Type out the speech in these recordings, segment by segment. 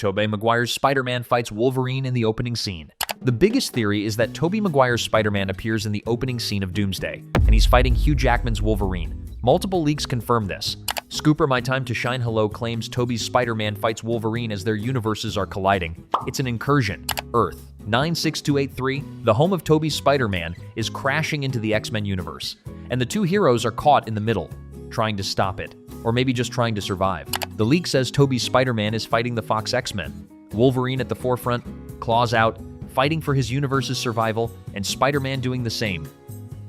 Tobey Maguire's Spider-Man fights Wolverine in the opening scene. The biggest theory is that Tobey Maguire's Spider-Man appears in the opening scene of Doomsday, and he's fighting Hugh Jackman's Wolverine. Multiple leaks confirm this. Scooper My Time to Shine Hello claims Tobey's Spider-Man fights Wolverine as their universes are colliding. It's an incursion. Earth 96283, the home of Tobey's Spider-Man, is crashing into the X-Men universe, and the two heroes are caught in the middle, trying to stop it, or maybe just trying to survive. The leak says Tobey's Spider-Man is fighting the Fox X-Men, Wolverine at the forefront, claws out, fighting for his universe's survival, and Spider-Man doing the same.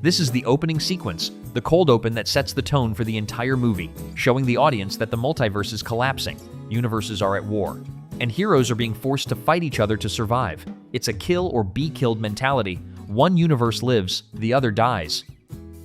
This is the opening sequence, the cold open that sets the tone for the entire movie, showing the audience that the multiverse is collapsing, universes are at war, and heroes are being forced to fight each other to survive. It's a kill or be killed mentality. One universe lives, the other dies.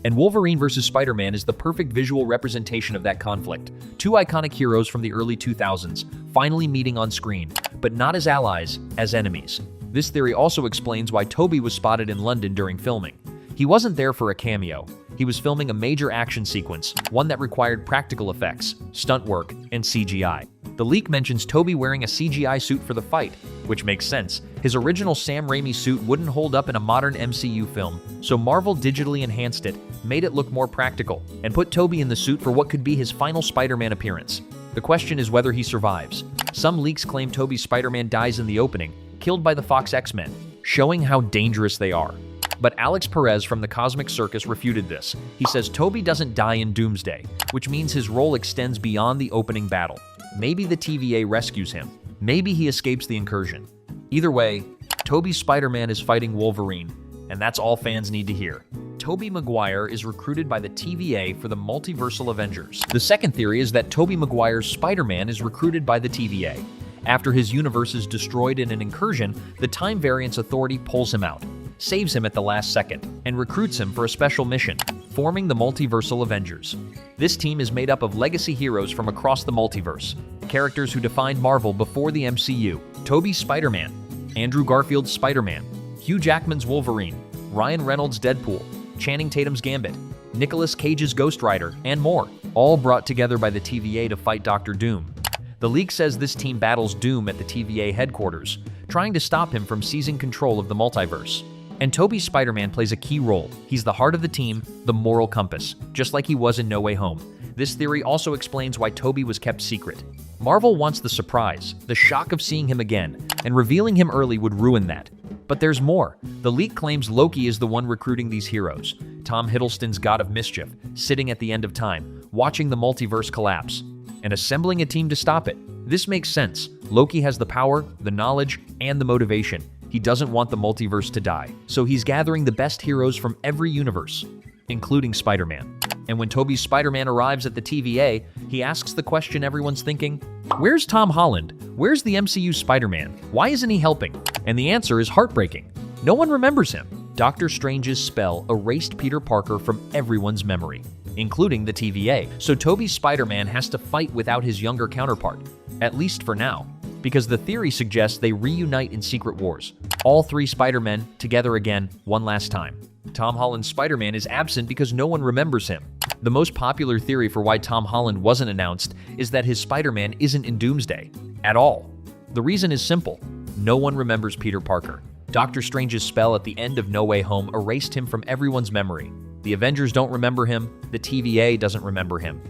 And Wolverine vs. Spider-Man is the perfect visual representation of that conflict. Two iconic heroes from the early 2000s finally meeting on screen, but not as allies, as enemies. This theory also explains why Tobey was spotted in London during filming. He wasn't there for a cameo. He was filming a major action sequence, one that required practical effects, stunt work, and CGI. The leak mentions Tobey wearing a CGI suit for the fight, which makes sense. His original Sam Raimi suit wouldn't hold up in a modern MCU film, so Marvel digitally enhanced it, made it look more practical, and put Tobey in the suit for what could be his final Spider-Man appearance. The question is whether he survives. Some leaks claim Tobey's Spider-Man dies in the opening, killed by the Fox X-Men, showing how dangerous they are. But Alex Perez from the Cosmic Circus refuted this. He says Tobey doesn't die in Doomsday, which means his role extends beyond the opening battle. Maybe the TVA rescues him. Maybe he escapes the incursion. Either way, Tobey's Spider-Man is fighting Wolverine, and that's all fans need to hear. Tobey Maguire is recruited by the TVA for the Multiverse Avengers. The second theory is that Tobey Maguire's Spider-Man is recruited by the TVA. After his universe is destroyed in an incursion, the Time Variance Authority pulls him out, saves him at the last second, and recruits him for a special mission, forming the Multiverse Avengers. This team is made up of legacy heroes from across the multiverse, characters who defined Marvel before the MCU. Tobey's Spider-Man, Andrew Garfield's Spider-Man, Hugh Jackman's Wolverine, Ryan Reynolds' Deadpool, Channing Tatum's Gambit, Nicolas Cage's Ghost Rider, and more, all brought together by the TVA to fight Dr. Doom. The leak says this team battles Doom at the TVA headquarters, trying to stop him from seizing control of the multiverse. And Tobey's Spider-Man plays a key role. He's the heart of the team, the moral compass, just like he was in No Way Home. This theory also explains why Tobey was kept secret. Marvel wants the surprise, the shock of seeing him again, and revealing him early would ruin that. But there's more. The leak claims Loki is the one recruiting these heroes. Tom Hiddleston's God of Mischief, sitting at the end of time, watching the multiverse collapse, and assembling a team to stop it. This makes sense. Loki has the power, the knowledge, and the motivation. He doesn't want the multiverse to die, so he's gathering the best heroes from every universe, including Spider-Man. And when Tobey's Spider-Man arrives at the TVA, he asks the question everyone's thinking, where's Tom Holland? Where's the MCU Spider-Man? Why isn't he helping? And the answer is heartbreaking. No one remembers him. Doctor Strange's spell erased Peter Parker from everyone's memory, including the TVA. So Tobey's Spider-Man has to fight without his younger counterpart, at least for now, because the theory suggests they reunite in Secret Wars. All three Spider-Men together again, one last time. Tom Holland's Spider-Man is absent because no one remembers him. The most popular theory for why Tom Holland wasn't announced is that his Spider-Man isn't in Doomsday at all. The reason is simple. No one remembers Peter Parker. Doctor Strange's spell at the end of No Way Home erased him from everyone's memory. The Avengers don't remember him, the TVA doesn't remember him.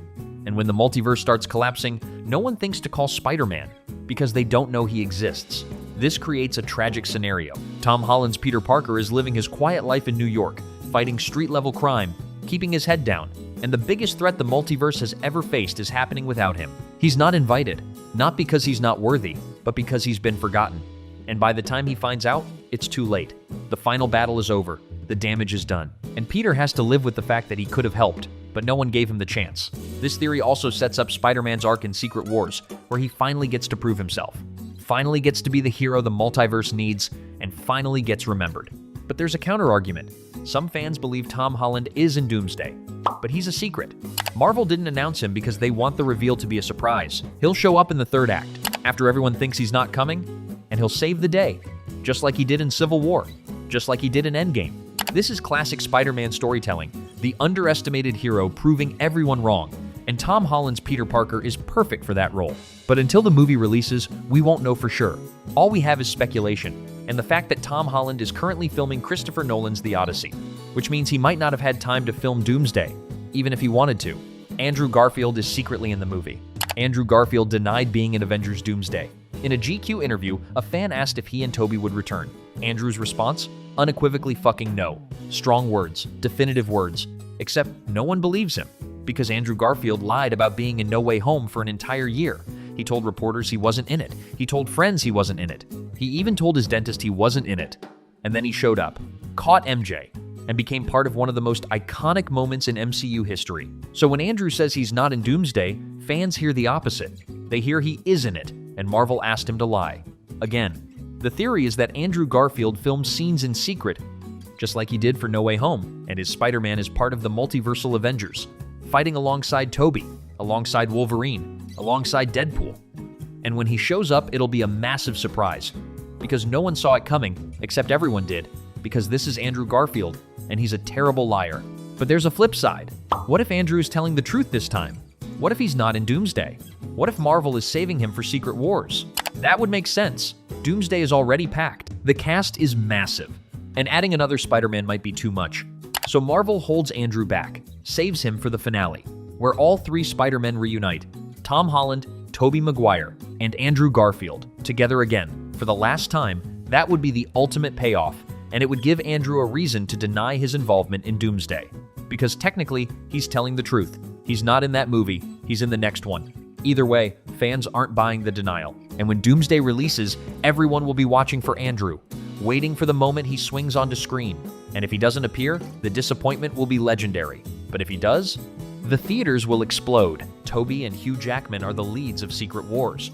And when the multiverse starts collapsing, no one thinks to call Spider-Man because they don't know he exists. This creates a tragic scenario. Tom Holland's Peter Parker is living his quiet life in New York, fighting street-level crime, keeping his head down, and the biggest threat the multiverse has ever faced is happening without him. He's not invited, not because he's not worthy, but because he's been forgotten. And by the time he finds out, it's too late. The final battle is over, the damage is done, and Peter has to live with the fact that he could have helped, but no one gave him the chance. This theory also sets up Spider-Man's arc in Secret Wars, where he finally gets to prove himself, finally gets to be the hero the multiverse needs, and finally gets remembered. But there's a counter-argument. Some fans believe Tom Holland is in Doomsday, but he's a secret. Marvel didn't announce him because they want the reveal to be a surprise. He'll show up in the third act, after everyone thinks he's not coming, and he'll save the day, just like he did in Civil War, just like he did in Endgame. This is classic Spider-Man storytelling, the underestimated hero proving everyone wrong, and Tom Holland's Peter Parker is perfect for that role. But until the movie releases, we won't know for sure. All we have is speculation, and the fact that Tom Holland is currently filming Christopher Nolan's The Odyssey, which means he might not have had time to film Doomsday, even if he wanted to. Andrew Garfield is secretly in the movie. Andrew Garfield denied being in Avengers Doomsday. In a GQ interview, a fan asked if he and Tobey would return. Andrew's response? Unequivocally fucking no. Strong words, definitive words. Except no one believes him, because Andrew Garfield lied about being in No Way Home for an entire year. He told reporters he wasn't in it. He told friends he wasn't in it. He even told his dentist he wasn't in it. And then he showed up, caught MJ, and became part of one of the most iconic moments in MCU history. So when Andrew says he's not in Doomsday, fans hear the opposite. They hear he is in it, and Marvel asked him to lie. Again, the theory is that Andrew Garfield filmed scenes in secret, just like he did for No Way Home, and his Spider-Man is part of the Multiverse Avengers, fighting alongside Tobey, alongside Wolverine, alongside Deadpool. And when he shows up, it'll be a massive surprise, because no one saw it coming, except everyone did, because this is Andrew Garfield, and he's a terrible liar. But there's a flip side. What if Andrew is telling the truth this time? What if he's not in Doomsday? What if Marvel is saving him for Secret Wars? That would make sense. Doomsday is already packed. The cast is massive, and adding another Spider-Man might be too much. So Marvel holds Andrew back, saves him for the finale, where all three Spider-Men reunite: Tom Holland, Tobey Maguire, and Andrew Garfield, together again. For the last time, that would be the ultimate payoff, and it would give Andrew a reason to deny his involvement in Doomsday. Because technically, he's telling the truth. He's not in that movie, he's in the next one. Either way, fans aren't buying the denial. And when Doomsday releases, everyone will be watching for Andrew, waiting for the moment he swings onto screen. And if he doesn't appear, the disappointment will be legendary. But if he does, the theaters will explode. Tobey and Hugh Jackman are the leads of Secret Wars.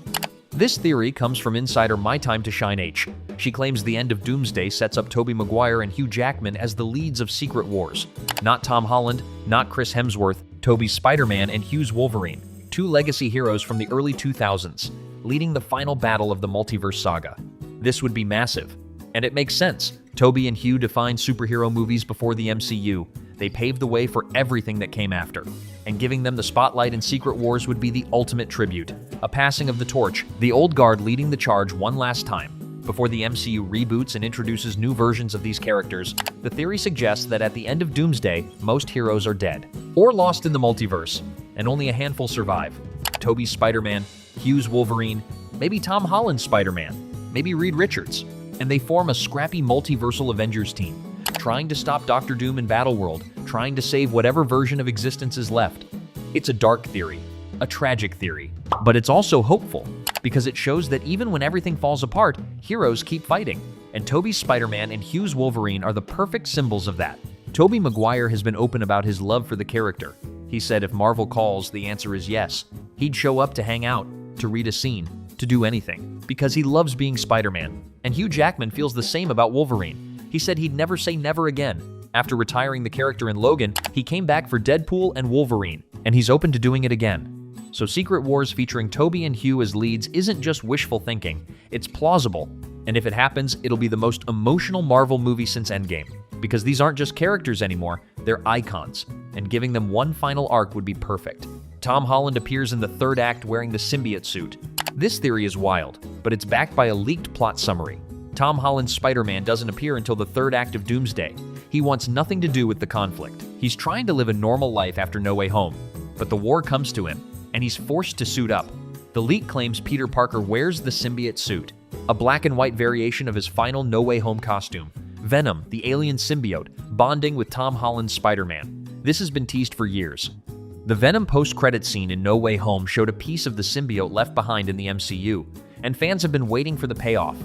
This theory comes from insider My Time to Shine H. She claims the end of Doomsday sets up Tobey Maguire and Hugh Jackman as the leads of Secret Wars. Not Tom Holland, not Chris Hemsworth, Tobey's Spider-Man and Hugh's Wolverine, two legacy heroes from the early 2000s, leading the final battle of the multiverse saga. This would be massive. And it makes sense. Tobey and Hugh defined superhero movies before the MCU. They paved the way for everything that came after. And giving them the spotlight in Secret Wars would be the ultimate tribute. A passing of the torch, the old guard leading the charge one last time. Before the MCU reboots and introduces new versions of these characters, the theory suggests that at the end of Doomsday, most heroes are dead, or lost in the multiverse, and only a handful survive. Tobey's Spider-Man, Hugh's Wolverine, maybe Tom Holland's Spider-Man, maybe Reed Richards, and they form a scrappy multiversal Avengers team, trying to stop Doctor Doom in Battleworld, trying to save whatever version of existence is left. It's a dark theory, a tragic theory, but it's also hopeful, because it shows that even when everything falls apart, heroes keep fighting. And Tobey's Spider-Man and Hugh's Wolverine are the perfect symbols of that. Tobey Maguire has been open about his love for the character. He said if Marvel calls, the answer is yes. He'd show up to hang out, to read a scene, to do anything, because he loves being Spider-Man. And Hugh Jackman feels the same about Wolverine. He said he'd never say never again. After retiring the character in Logan, he came back for Deadpool and Wolverine, and he's open to doing it again. So Secret Wars featuring Tobey and Hugh as leads isn't just wishful thinking, it's plausible. And if it happens, it'll be the most emotional Marvel movie since Endgame. Because these aren't just characters anymore, they're icons, and giving them one final arc would be perfect. Tom Holland appears in the third act wearing the symbiote suit. This theory is wild, but it's backed by a leaked plot summary. Tom Holland's Spider-Man doesn't appear until the third act of Doomsday. He wants nothing to do with the conflict. He's trying to live a normal life after No Way Home, but the war comes to him, and he's forced to suit up. The leak claims Peter Parker wears the symbiote suit, a black and white variation of his final No Way Home costume. Venom, the alien symbiote, bonding with Tom Holland's Spider-Man. This has been teased for years. The Venom post-credit scene in No Way Home showed a piece of the symbiote left behind in the MCU, and fans have been waiting for the payoff.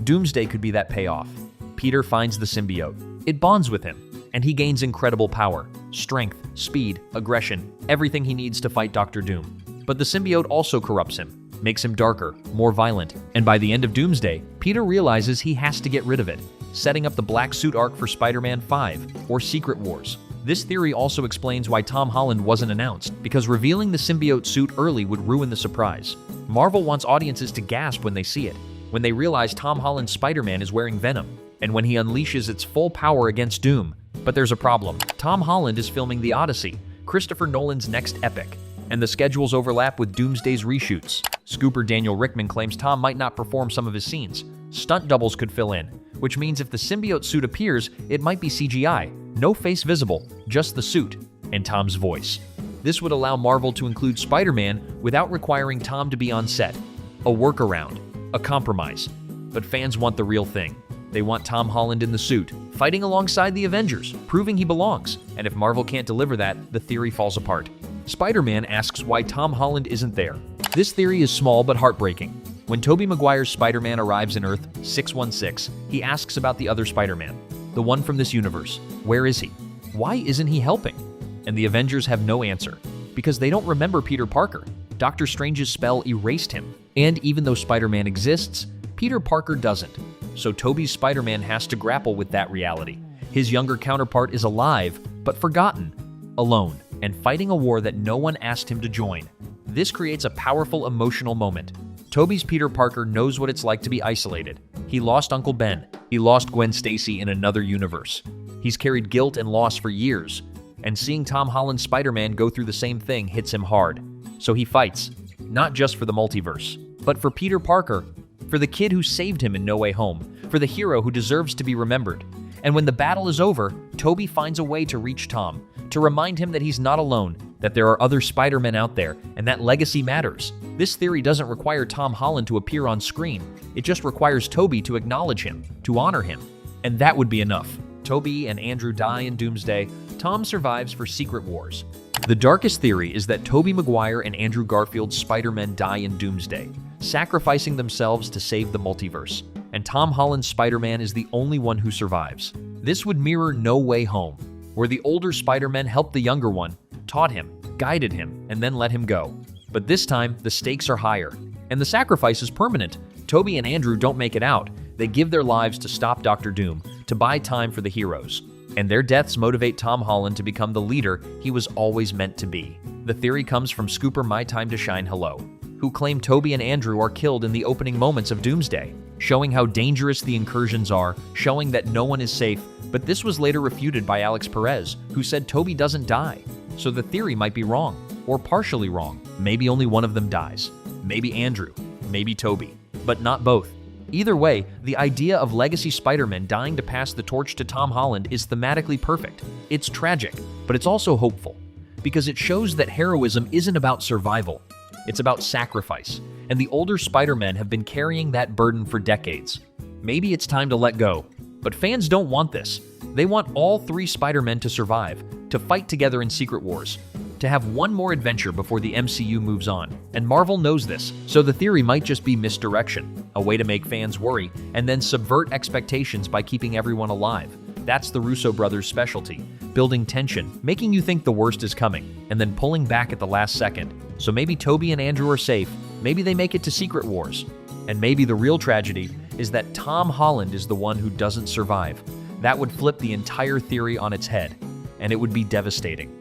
Doomsday could be that payoff. Peter finds the symbiote. It bonds with him, and he gains incredible power, strength, speed, aggression, everything he needs to fight Doctor Doom. But the symbiote also corrupts him, makes him darker, more violent, and by the end of Doomsday, Peter realizes he has to get rid of it, setting up the Black Suit arc for Spider-Man 5, or Secret Wars. This theory also explains why Tom Holland wasn't announced, because revealing the symbiote suit early would ruin the surprise. Marvel wants audiences to gasp when they see it, when they realize Tom Holland's Spider-Man is wearing Venom, and when he unleashes its full power against Doom. But there's a problem. Tom Holland is filming The Odyssey, Christopher Nolan's next epic, and the schedules overlap with Doomsday's reshoots. Scooper Daniel Rickman claims Tom might not perform some of his scenes. Stunt doubles could fill in, which means if the symbiote suit appears, it might be CGI. No face visible, just the suit and Tom's voice. This would allow Marvel to include Spider-Man without requiring Tom to be on set. A workaround, a compromise. But fans want the real thing. They want Tom Holland in the suit, fighting alongside the Avengers, proving he belongs. And if Marvel can't deliver that, the theory falls apart. Spider-Man asks why Tom Holland isn't there. This theory is small but heartbreaking. When Tobey Maguire's Spider-Man arrives in Earth 616, he asks about the other Spider-Man, the one from this universe. Where is he? Why isn't he helping? And the Avengers have no answer, because they don't remember Peter Parker. Doctor Strange's spell erased him. And even though Spider-Man exists, Peter Parker doesn't. So Tobey's Spider-Man has to grapple with that reality. His younger counterpart is alive, but forgotten, alone, and fighting a war that no one asked him to join. This creates a powerful emotional moment. Tobey's Peter Parker knows what it's like to be isolated. He lost Uncle Ben. He lost Gwen Stacy in another universe. He's carried guilt and loss for years, and seeing Tom Holland's Spider-Man go through the same thing hits him hard. So he fights, not just for the multiverse, but for Peter Parker, for the kid who saved him in No Way Home, for the hero who deserves to be remembered. And when the battle is over, Tobey finds a way to reach Tom, to remind him that he's not alone, that there are other Spider-Men out there, and that legacy matters. This theory doesn't require Tom Holland to appear on screen. It just requires Tobey to acknowledge him, to honor him. And that would be enough. Tobey and Andrew die in Doomsday. Tom survives for Secret Wars. The darkest theory is that Tobey Maguire and Andrew Garfield's Spider-Man die in Doomsday, sacrificing themselves to save the multiverse. And Tom Holland's Spider-Man is the only one who survives. This would mirror No Way Home, where the older Spider-Man helped the younger one, taught him, guided him, and then let him go. But this time, the stakes are higher, and the sacrifice is permanent. Tobey and Andrew don't make it out. They give their lives to stop Dr. Doom, to buy time for the heroes. And their deaths motivate Tom Holland to become the leader he was always meant to be. The theory comes from Scooper My Time to Shine Hello, who claim Tobey and Andrew are killed in the opening moments of Doomsday, showing how dangerous the incursions are, showing that no one is safe. But this was later refuted by Alex Perez, who said Tobey doesn't die. So the theory might be wrong, or partially wrong. Maybe only one of them dies. Maybe Andrew, maybe Tobey, but not both. Either way, the idea of legacy Spider-Man dying to pass the torch to Tom Holland is thematically perfect. It's tragic, but it's also hopeful, because it shows that heroism isn't about survival. It's about sacrifice, and the older Spider-Men have been carrying that burden for decades. Maybe it's time to let go, but fans don't want this. They want all three Spider-Men to survive, to fight together in Secret Wars, to have one more adventure before the MCU moves on. And Marvel knows this, so the theory might just be misdirection, a way to make fans worry and then subvert expectations by keeping everyone alive. That's the Russo brothers' specialty, building tension, making you think the worst is coming, and then pulling back at the last second. So maybe Tobey and Andrew are safe, maybe they make it to Secret Wars, and maybe the real tragedy is that Tom Holland is the one who doesn't survive. That would flip the entire theory on its head, and it would be devastating.